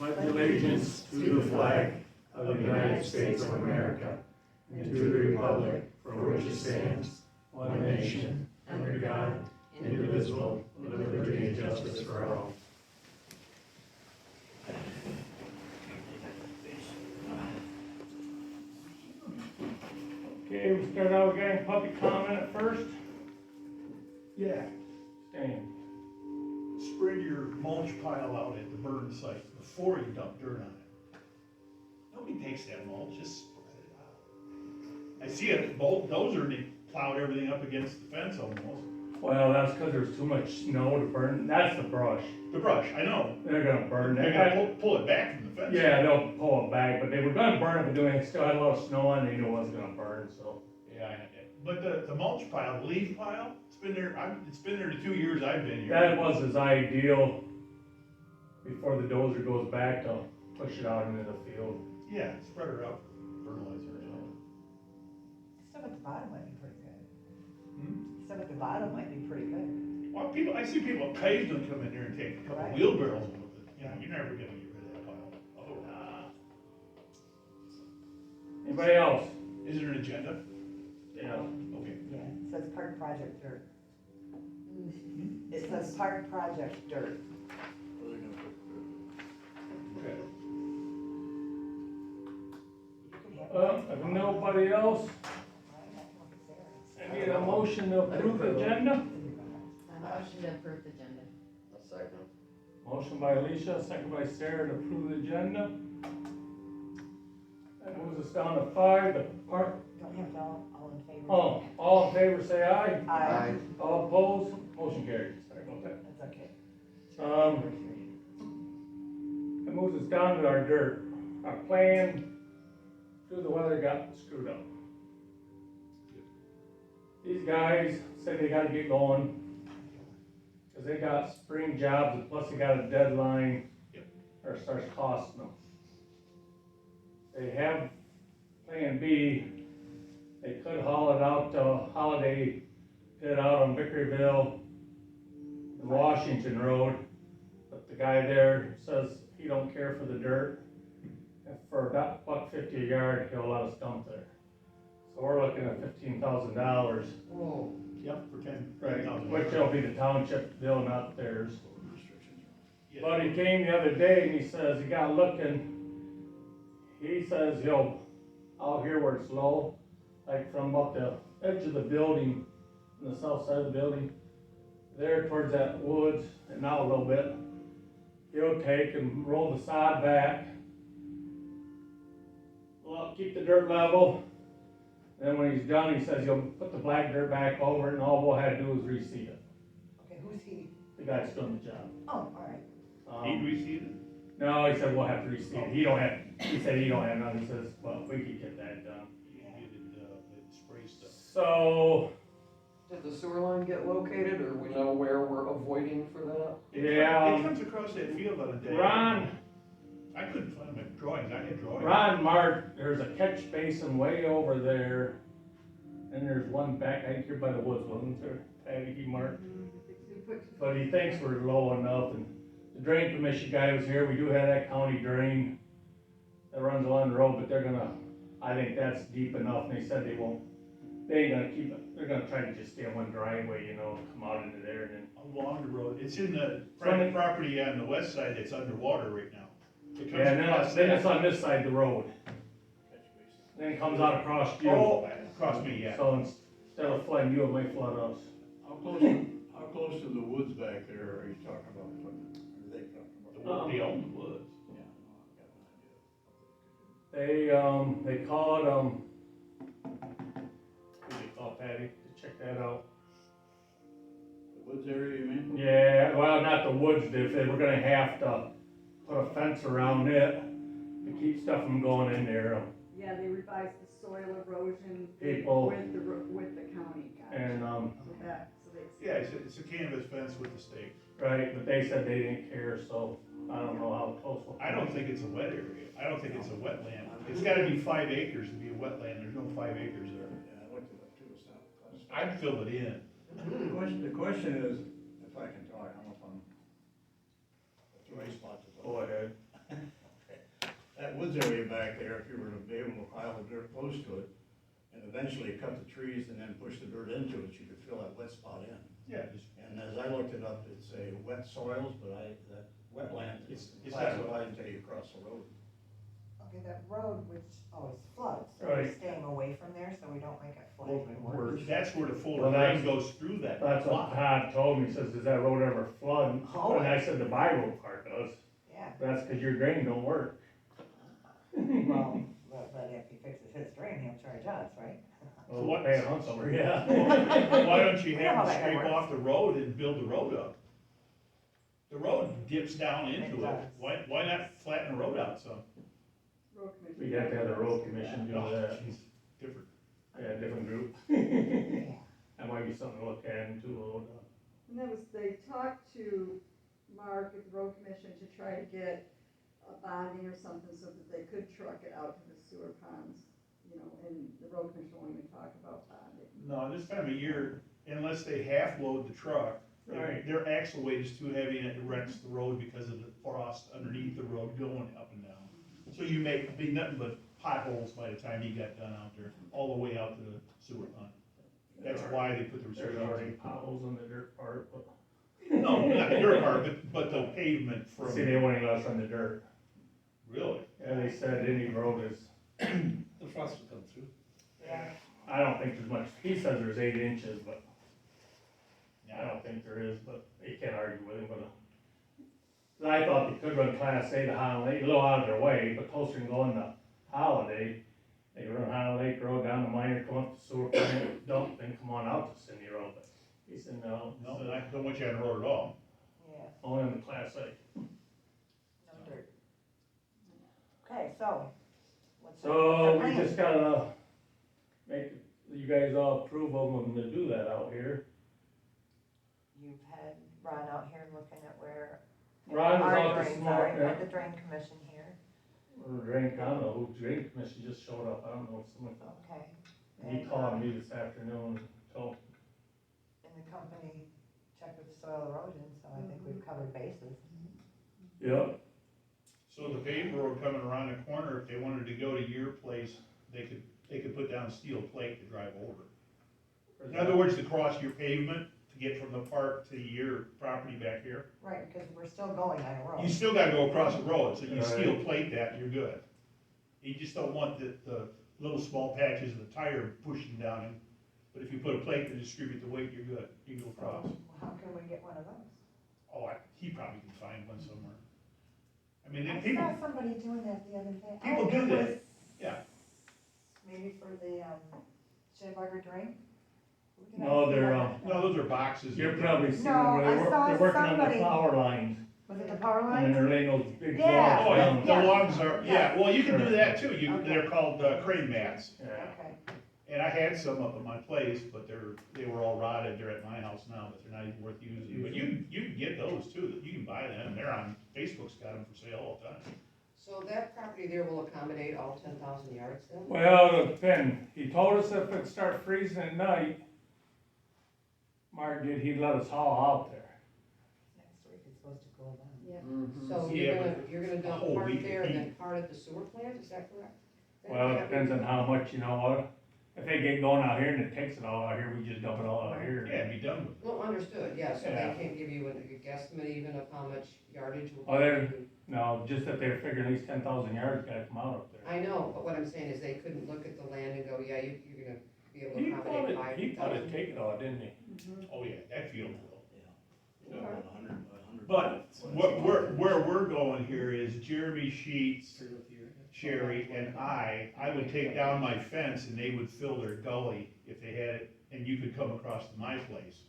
pledge allegiance to the flag of the United States of America and to the republic for which it stands, one nation, under God, indivisible, with liberty and justice for all. Okay, we'll start out getting public comment at first. Yeah, Stan. spread your mulch pile out at the burn site before you dump dirt on it. Nobody takes that mulch, just spread it out. I see a bulldozer, they plowed everything up against the fence almost. Well, that's because there's too much snow to burn. That's the brush. The brush, I know. They're gonna burn They're that. gonna pull it back from the fence. Yeah, they'll pull it back, but they were gonna burn it, but doing, still had a little snow on, they knew it wasn't gonna burn, so. Yeah, but the mulch pile, the leaf pile, it's been there the 2 years I've been here. That was his ideal, before the dozer goes back to push it out into the field. Yeah, spread her out for fertilizer or something. Stuff at the bottom might be pretty good. Hmm? Stuff at the bottom might be pretty good. Well, I see people occasionally come in there and take a couple Right. wheelbarrows with it. You know, you're never gonna get rid of that pile. Oh, nah. Anybody else? Is there an agenda? Yeah. Okay. Yeah, it says park project dirt. It says park project dirt. Okay. If nobody else, I need a motion to approve the agenda. Motion to approve the agenda. A second. Motion by Alicia, second by Sarah to approve the agenda. That moves us down to 5, the park. Don't have to all in favor. Oh, all in favor say aye. Aye. All opposed, motion carries. Sorry about that. That's okay. That moves us down to our dirt. Our plan through the weather got screwed up. These guys said they gotta get going, cause they got spring jobs, and plus they got a deadline, or it starts costing them. They have plan B, they could haul it out to Holiday Pit out on Vickeryville and Washington Road, but the guy there says he don't care for the dirt. And for about $1.50 a yard, he'll let us dump there. So we're looking at $15,000. Whoa. Yep, for 10. Which will be the township bill, not theirs. Yeah. But he came the other day and he says, he got looking, he says, out here where it's low, like from about the edge of the building, on the south side of the building, there towards that woods, and now a little bit, he'll take and roll the sod back, well, keep the dirt level, then when he's done, he says he'll put the black dirt back over it, and all we'll have to do is reseed it. Okay, who's he? The guy's doing the job. Oh, all right. He'd receive it? No, he said we'll have to reseed it. He said he don't have none. He says, well, we could get that done. You can get it, spray stuff. So, Did the sewer line get located, or we know where we're avoiding for that? yeah, It comes across that field on a day. Ron, I couldn't find my drawings, I had drawings. Ron Mark, there's a catch basin way over there, and there's one back, I think here by the woods, wasn't there, Patty, he marked? But he thinks we're low enough, and the drain commission guy was here, we do have that county drain that runs along the road, but they're gonna, I think that's deep enough, and they said they ain't gonna keep it, they're gonna try to just stay on one driveway, come out into there, and then. Along the road, it's in the private property on the west side that's underwater right now. It comes Yeah, and across then it's that. on this side of the road. Then it comes out across you. Oh, across me, yeah. So instead of flooding you, it might flood us. How close to the woods back there are you talking about putting, are they talking about? They own the woods. Yeah, no, I've got an idea. They call it, what do they call it, Patty, to check that out? The woods area, you mean? Yeah, well, not the woods, we're gonna have to put a fence around it to keep stuff from going in there. Yeah, they revised the soil erosion People. with the county, guys. And, So that, so they. Yeah, it's a canvas fence with the stake. right, but they said they didn't care, so I don't know how close. I don't think it's a wet area. I don't think it's a wetland. It's gotta be 5 acres to be a wetland. There's no 5 acres there. Yeah, I looked it up too, it's not classified. I'd fill it in. The question is, if I can talk, I'm up on the three spots. Go ahead. woods area back there, if you were to be able to pile the dirt close to it, and eventually cut the trees and then push the dirt into it, you could fill that wet spot in. Yeah, just, And as I looked it up, it's a wet soils, but that wetland is It's not- classified until you cross the road. Okay, that road which always floods, so Right. we're staying away from there so we don't make it flood Well, even we're- worse. that's where the Fuller Well, Drain that's- goes through that That's what lot. Todd told me, he says, does that road ever flood? Oh. And I said, the by road part does, Yeah, that's cause your drain don't work. well, but if he fixes his drain, he'll charge us, right? Well, what- pay a hunch over, yeah. Why don't you You know how have them that scrape works. off the road and build the road up? The road dips down It into it, does. why not flatten the road out some? Road commission. We'd have to have the road commission do Oh, that, jeez, different. yeah, different group. Yeah. That might be something to look at and do a little. And that was, they talked to Mark at the road commission to try to get a bonding or something so that they could truck it out to the sewer ponds, you know, and the road commission won't even talk about bonding. No, this time of year, unless they half load the truck, Right. their axle weight is too heavy and it wrecks the road because of the frost underneath the road going up and down. So you make, be nothing but potholes by the time you got done out there, all the way out to the sewer pond. That's why they put the There's restrictions already in. potholes in the dirt part, but, No, not the dirt part, but the pavement from, see, they won't let us run the dirt. really? Yeah, they said any road is, The frost will come through. Yeah. I don't think there's much, he says there's 8 inches, but I Yeah, don't think there is, but you can't argue with him, but I thought they could run Class A to Highland Lake, a little out of their way, but closer than going to Holiday. They run Highland Lake Road down to Minor, come up to sewer plant, dump, then come on out to Cindy Road, but he said no. no, I don't want you on the road at all. Yeah, Only on the Class A. no dirt. Okay, so, what's the So we plan? just gotta make, you guys all approve of them to do that out here. You've had Ron out here looking at where Ron was our out this drains are, morning, you've had the drain commission here, or drain, I don't know, who drain commission just showed up, I don't know if someone, okay. he And, called me this afternoon, told, And the company checked with the soil erosion, so I think we've covered bases. yep, So the paved road coming around the corner, if they wanted to go to your place, they could put down a steel plate to drive over. In other words, to cross your pavement, to get from the park to your property back here, Right, because we're still going on a road. you still gotta go across the road, so you Right. steel plate that, you're good. You just don't want the little small patches of the tire pushing down in, but if you put a plate to distribute the weight, you're good, you can go across. Well, how can we get one of those? Oh, he probably can find one somewhere. I mean, I and people, saw somebody doing that the other day. people Oh, do it that. was Yeah. Maybe for the, Shinneberger drain? Who did I No, see they're, that? No, those are boxes. you're probably seeing No, where I they're, saw they're working on the somebody- power lines, Was it the power and lines? they're laying those big Yeah. logs Oh, yeah, down. the Yeah. logs are, yeah, well, you can do that too, Okay. they're called crane mats. Yeah, Okay, And I had some up at my place, but they were all rotted, they're at my house now, but they're not even worth using. But you can get those too, you can buy them, they're on, Facebook's got them for sale all the time. So that property there will accommodate all 10,000 yards then? well, it depends, he told us if it start freezing at night, Mark did, he'd let us haul out there. next week it's supposed to cool down. Yeah. Mm-hmm. So Yeah, you're gonna a dump whole part week there of and then heat. part at the sewer plant, is that correct? Well, it depends on how much, you know what, if they get going out here and it takes it all out here, we just dump it all out here. Yeah, be done with it. No, understood, yeah, so Yeah. they can't give you a guesstimate even of how much yardage will. Oh, they're- No, just that they're figuring at least 10,000 yards gotta come out up there. I know, but what I'm saying is they couldn't look at the land and go, yeah, you're gonna be able to He thought accommodate it, he thought it'd 5,000. take it all, didn't he? Oh, yeah, that field will. But But where we're going here is Jeremy Sheets, Sherry, and I would take down my fence and they would fill their gully if they had it, and you could come across to my place.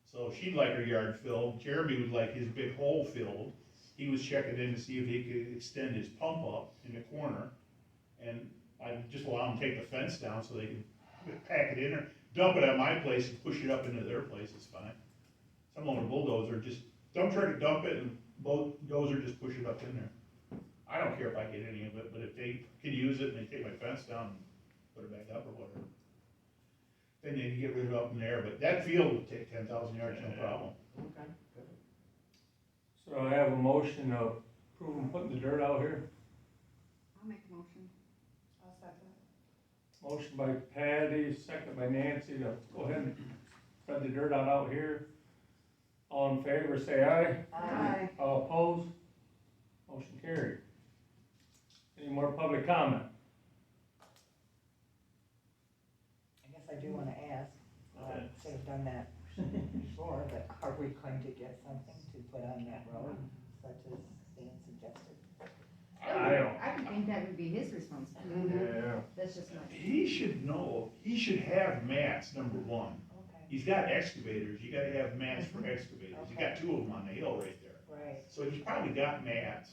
So she'd like her yard filled, Jeremy would like his big hole filled. He was checking in to see if he could extend his pump up in the corner. And I'd just allow him to take the fence down so they could pack it in or dump it at my place and push it up into their place, it's fine. Some of them bulldozer, just dump truck to dump it and bulldozer just push it up in there. I don't care if I get any of it, but if they can use it and they take my fence down and put it back up or whatever, then they can get rid of it up in there, but that field would take 10,000 yards, no problem. Okay. So I have a motion of approving putting the dirt out here. I'll make a motion. I'll second. Motion by Patty, second by Nancy to go ahead and spread the dirt out here. All in favor, say aye. Aye. All opposed? Motion carried. Any more public comment? I guess I do wanna ask, should have done that before, but are we going to get something to put on that road, such as Stan suggested? I don't, I would think that would be his responsibility. yeah. That's just my. He should know, he should have mats, number one. Okay. He's got excavators, you gotta have mats for excavators, you got two of them on the hill right there. Right, So he's probably got mats.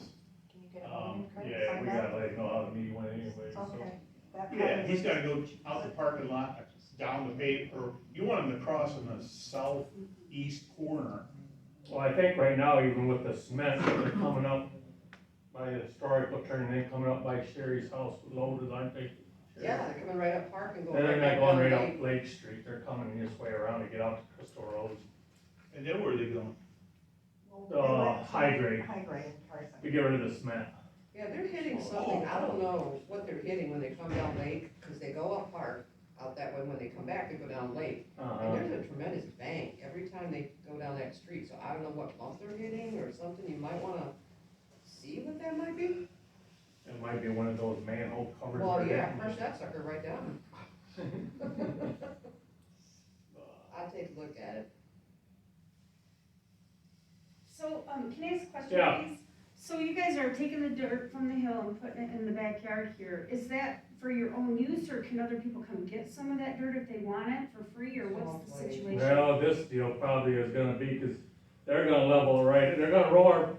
can you get a hold of him, Kurt? Yeah, Find we out? gotta let him know how the meeting went anyway, so. Okay. That Yeah, probably he's would- gotta go out the parking lot, down the pave, or you want him to cross in the southeast corner. Well, I think right now, even with the cement, they're coming up by the historical turn, and then coming up by Sherry's house loaded, aren't they? Yeah, they're coming right up Park and going And right then back they're going down right Lake. up Lake Street, they're coming this way around to get out to Crystal Road. And then where are they going? Well, they went to High grade. High grade, Carson. We get rid of the cement. Yeah, they're hitting something, I don't know what they're hitting when they come down Lake, cause they go up Park, out that way, when they come back, they go down Lake. And there's a tremendous bank every time they go down that street, so I don't know what bump they're hitting or something, you might wanna see what that might be. It might be one of those manhole covers. Well, where they- yeah, crush that sucker right down. I'll take a look at it. So, can I ask a question, Yeah. please? So you guys are taking the dirt from the hill and putting it in the backyard here. Is that for your own use, or can other people come get some of that dirt if they want it for free, or what's the situation? Well, this deal probably is gonna be, cause they're gonna level it right, they're gonna roll our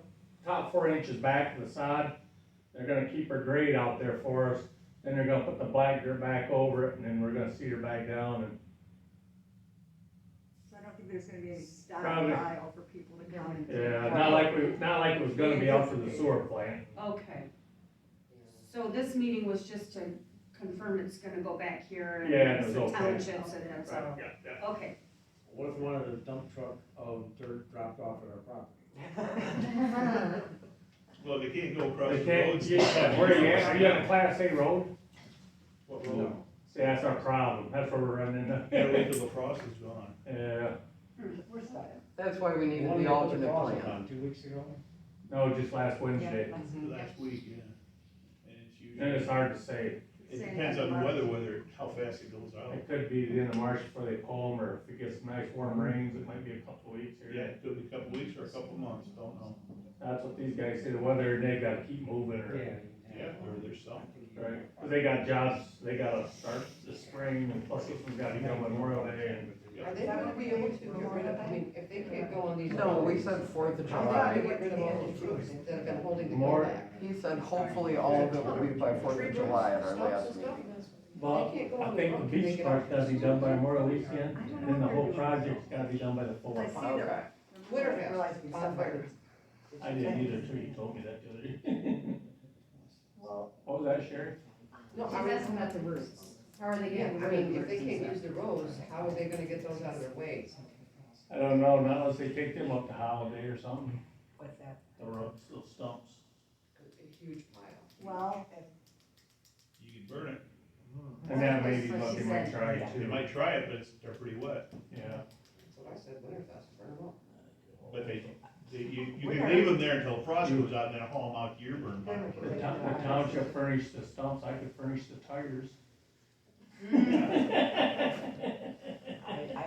top 4 inches back to the sod. They're gonna keep our grade out there for us, then they're gonna put the black dirt back over it, and then we're gonna cedar back down, and So I don't think there's gonna be any Probably. stockpile for people to come and. yeah, not like it was gonna be out to the sewer plant. Okay, so this meeting was just to confirm it's gonna go back here and Yeah, it's it the was okay. townships and that's all. Yeah, yeah. Okay, What if one of the dump truck of dirt dropped off at our property? Well, they can't go across They the can't, road. yeah, where are you at, are you on a class A road? What road? No. See, that's our problem, that's where we're running into. Yeah, wait till the frost is gone. Yeah, We're stuck. That's why we needed One the they put alternate faucet plan. on 2 weeks ago? no, just last Wednesday, Last week, yeah. And it's and usually, it's hard to say. it depends on the weather, how fast it goes out. It could be the end of March before they pull them, or if it gets nice warm rains, it might be a couple of weeks Yeah, here. it could be a couple weeks or a couple months, don't know. That's what these guys say, the weather, they gotta keep moving, or, Yeah, or there's some. right, cause they got jobs, they gotta start this spring, and plus this one's gotta be done Memorial Day, and Are they gonna be able to get rid of, I mean, if they can't go on these. No, we roads, said 4th of how are they July. gonna get rid of all those roofs that have been holding the More- go back? He said hopefully all of it will be by 4th of July at our last meeting. well, They can't go I on think the the road, beach they get part's off gotta be done by the Memorial weekend, and then the whole project's gotta be done by the full. I see Okay. that. Winterfest, we bonfires. I didn't either, too, you told me that the other day. Well, What was that, Sherry? No, She's I mean, asking about the roofs. How are they yeah, getting I rid of mean, the if they roofs and can't stuff? use the roads, how are they gonna get those out of their way? I don't know, not unless they take them up to Holiday or something, what's that? the ropes, those stumps. A huge pile. Well, if You can burn it. And that may be That's what what she they might said. try They too, might try it, but they're pretty wet. yeah. That's what I said, Winterfest, burn them up. But you can leave them there until frost goes out and then haul them out to your burn pile. The township furnished the stumps, I could furnish the tires. I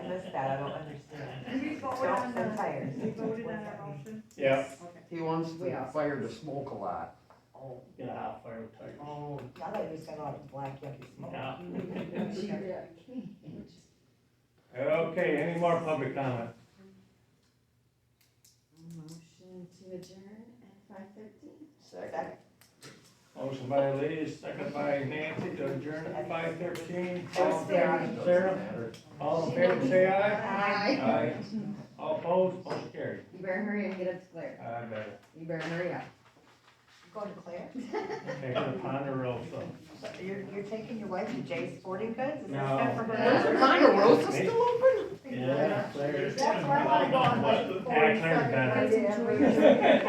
missed that, I don't understand. Did we vote on Stumps and the, tires. we voted on What's that our mean? motion? Yeah, Okay. He wants Way the off. fire to smoke a lot. Oh, get a hot fire with tires. oh, I thought you just got a lot of black yucky smoke. Yeah. Okay, any more public comment? Motion to adjourn at 5:13. Second. Motion by Lee, second by Nancy to adjourn at 5:13. All in favor, Sarah? All in favor, say aye. Aye. Aye. All opposed, motion carried. You better hurry and get up to Claire. I better. You better hurry up. Going to Claire? Take her to Ponderosa. So you're taking your wife to Jay's Sporting Goods? Is No. that for her? Is Ponderosa still open? Yeah, Claire. That's where I wanna go on my Yeah, Claire's better. Friday.